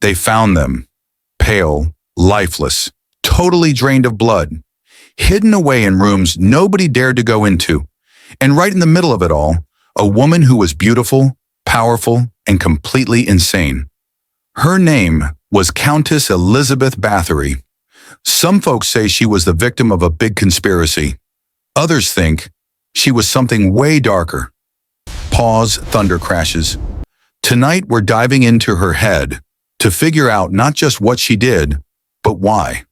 They found them, pale, lifeless, totally drained of blood, hidden away in rooms nobody dared to go into. And right in the middle of it all, a woman who was beautiful, powerful, and completely insane. Her name was Countess Elizabeth Bathory. Some folks say she was the victim of a big conspiracy. Others think she was something way darker. Pause, thunder crashes. Tonight we're diving into her head to figure out not just what she did, but why.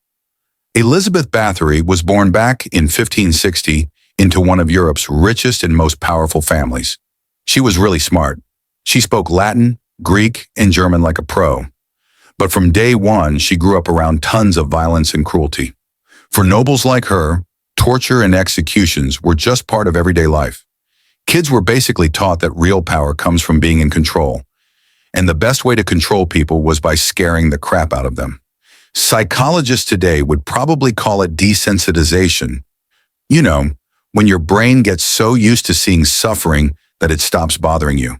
Elizabeth Bathory was born back in 1560 into one of Europe's richest and most powerful families. She was really smart. She spoke Latin, Greek, and German like a pro. But from day one, she grew up around tons of violence and cruelty. For nobles like her, torture and executions were just part of everyday life. Kids were basically taught that real power comes from being in control, and the best way to control people was by scaring the crap out of them. Psychologists today would probably call it desensitization. You know, when your brain gets so used to seeing suffering that it stops bothering you.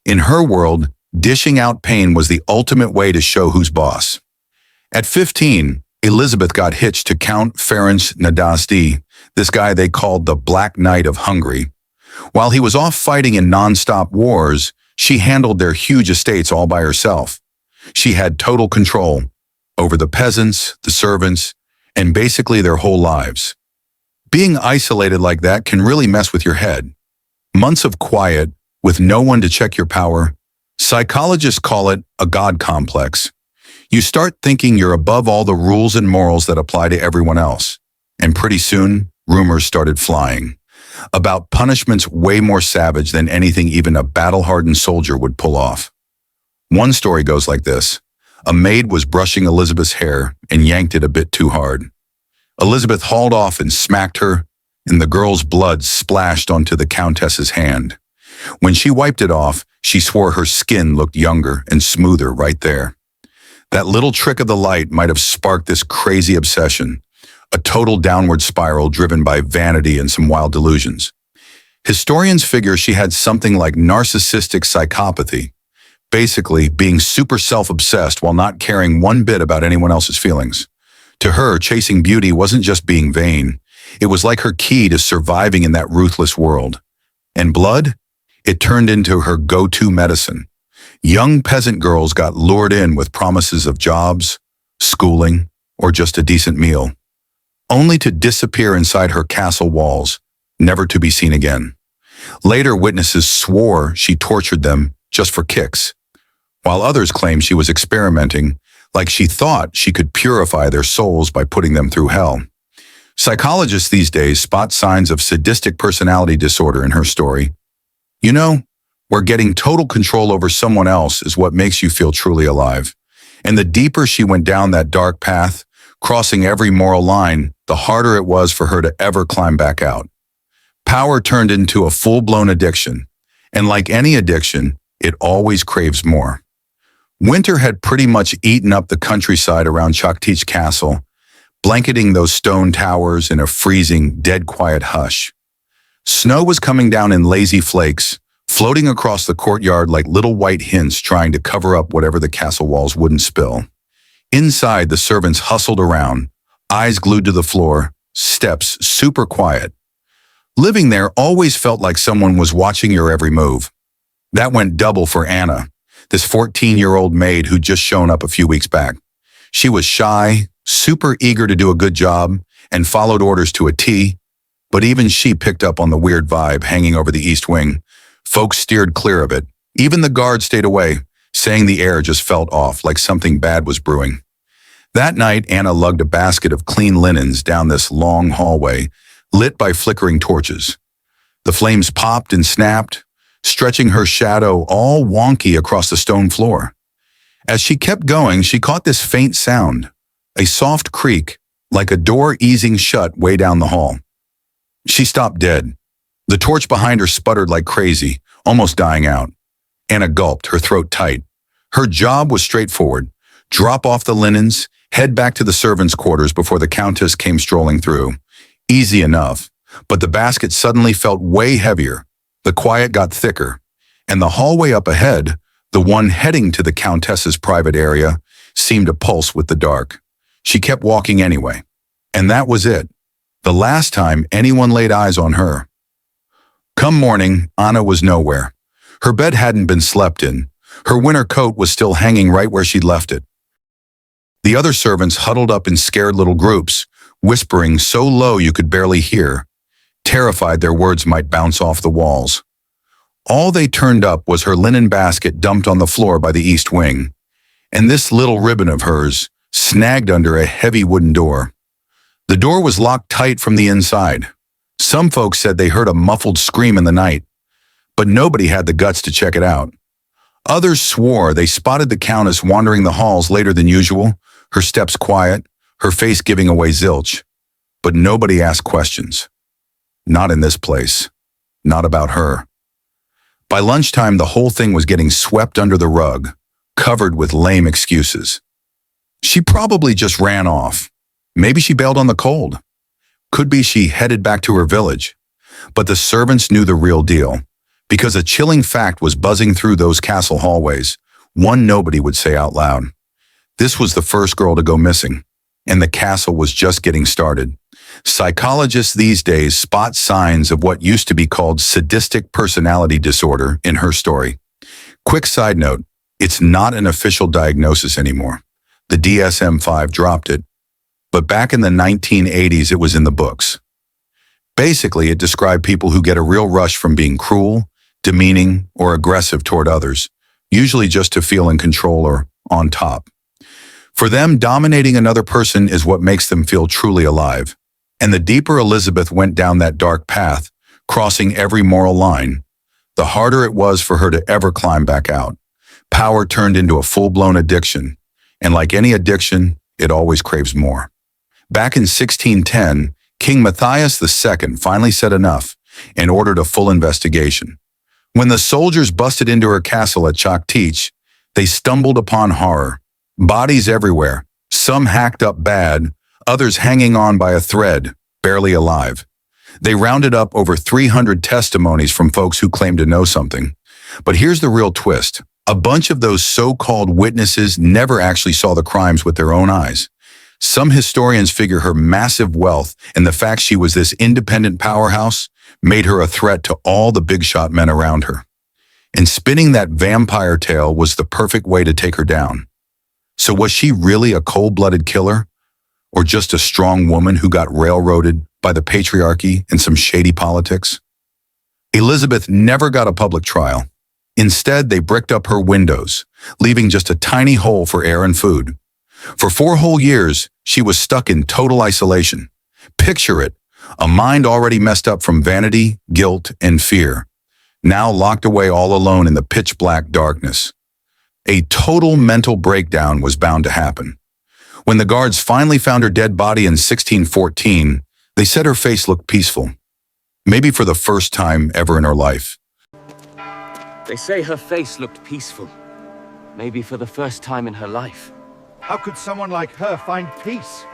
In her world, dishing out pain was the ultimate way to show who's boss. At 15, Elizabeth got hitched to Count Ferenc Nadasdy, this guy they called the Black Knight of Hungary. While he was off fighting in non-stop wars, she handled their huge estates all by herself. She had total control over the peasants, the servants, and basically their whole lives. Being isolated like that can really mess with your head. Months of quiet, with no one to check your power. Psychologists call it a God complex. You start thinking you're above all the rules and morals that apply to everyone else. And pretty soon, rumors started flying about punishments way more savage than anything even a battle-hardened soldier would pull off. One story goes like this. A maid was brushing Elizabeth's hair and yanked it a bit too hard. Elizabeth hauled off and smacked her, and the girl's blood splashed onto the countess's hand. When she wiped it off, she swore her skin looked younger and smoother right there. That little trick of the light might have sparked this crazy obsession, a total downward spiral driven by vanity and some wild delusions. Historians figure she had something like narcissistic psychopathy, basically being super self-obsessed while not caring one bit about anyone else's feelings. To her, chasing beauty wasn't just being vain. It was like her key to surviving in that ruthless world. And blood? It turned into her go-to medicine. Young peasant girls got lured in with promises of jobs, schooling, or just a decent meal, only to disappear inside her castle walls, never to be seen again. Later, witnesses swore she tortured them just for kicks, while others claimed she was experimenting, like she thought she could purify their souls by putting them through hell. Psychologists these days spot signs of sadistic personality disorder in her story. You know, where getting total control over someone else is what makes you feel truly alive. And the deeper she went down that dark path, crossing every moral line, the harder it was for her to ever climb back out. Power turned into a full-blown addiction, and like any addiction, it always craves more. Winter had pretty much eaten up the countryside around Choctych Castle, blanketing those stone towers in a freezing, dead-quiet hush. Snow was coming down in lazy flakes, floating across the courtyard like little white hints trying to cover up whatever the castle walls wouldn't spill. Inside, the servants hustled around, eyes glued to the floor, steps super quiet. Living there always felt like someone was watching your every move. That went double for Anna, this 14-year-old maid who'd just shown up a few weeks back. She was shy, super eager to do a good job, and followed orders to a T, but even she picked up on the weird vibe hanging over the East Wing. Folks steered clear of it. Even the guards stayed away, saying the air just felt off, like something bad was brewing. That night, Anna lugged a basket of clean linens down this long hallway, lit by flickering torches. The flames popped and snapped, stretching her shadow all wonky across the stone floor. As she kept going, she caught this faint sound, a soft creak, like a door easing shut way down the hall. She stopped dead. The torch behind her sputtered like crazy, almost dying out. Anna gulped, her throat tight. Her job was straightforward. Drop off the linens, head back to the servants' quarters before the Countess came strolling through. Easy enough, but the basket suddenly felt way heavier. The quiet got thicker, and the hallway up ahead The one heading to the Countess's private area seemed to pulse with the dark. She kept walking anyway. And that was it. The last time anyone laid eyes on her. Come morning, Anna was nowhere. Her bed hadn't been slept in. Her winter coat was still hanging right where she'd left it. The other servants huddled up in scared little groups, whispering so low you could barely hear, terrified their words might bounce off the walls. All they turned up was her linen basket dumped on the floor by the east wing, and this little ribbon of hers, snagged under a heavy wooden door. The door was locked tight from the inside. Some folks said they heard a muffled scream in the night, but nobody had the guts to check it out. Others swore they spotted the Countess wandering the halls later than usual, her steps quiet, her face giving away zilch. But nobody asked questions. Not in this place. Not about her. By lunchtime, the whole thing was getting swept under the rug, covered with lame excuses. She probably just ran off. Maybe she bailed on the cold. Could be she headed back to her village. But the servants knew the real deal, because a chilling fact was buzzing through those castle hallways, one nobody would say out loud. This was the first girl to go missing, and the castle was just getting started. Psychologists these days spot signs of what used to be called sadistic personality disorder in her story. Quick side note, it's not an official diagnosis anymore. The DSM-5 dropped it, but back in the 1980s it was in the books. Basically, it described people who get a real rush from being cruel, demeaning, or aggressive toward others, usually just to feel in control or on top. For them, dominating another person is what makes them feel truly alive. And the deeper Elizabeth went down that dark path, crossing every moral line, the harder it was for her to ever climb back out. Power turned into a full-blown addiction, and like any addiction, it always craves more. Back in 1610, King Matthias II finally said enough and ordered a full investigation. When the soldiers busted into her castle at Choctych, they stumbled upon horror. Bodies everywhere, some hacked up bad, others hanging on by a thread, barely alive. They rounded up over 300 testimonies from folks who claimed to know something. But here's the real twist. A bunch of those so-called witnesses never actually saw the crimes with their own eyes. Some historians figure her massive wealth and the fact she was this independent powerhouse made her a threat to all the big-shot men around her. And spinning that vampire tale was the perfect way to take her down. So was she really a cold-blooded killer? Or just a strong woman who got railroaded by the patriarchy and some shady politics? Elizabeth never got a public trial. Instead, they bricked up her windows, leaving just a tiny hole for air and food. For 4 whole years, she was stuck in total isolation. Picture it, a mind already messed up from vanity, guilt, and fear, now locked away all alone in the pitch-black darkness. A total mental breakdown was bound to happen. When the guards finally found her dead body in 1614, they said her face looked peaceful, maybe for the first time ever in her life. They say her face looked peaceful, maybe for the first time in her life. How could someone like her find peace?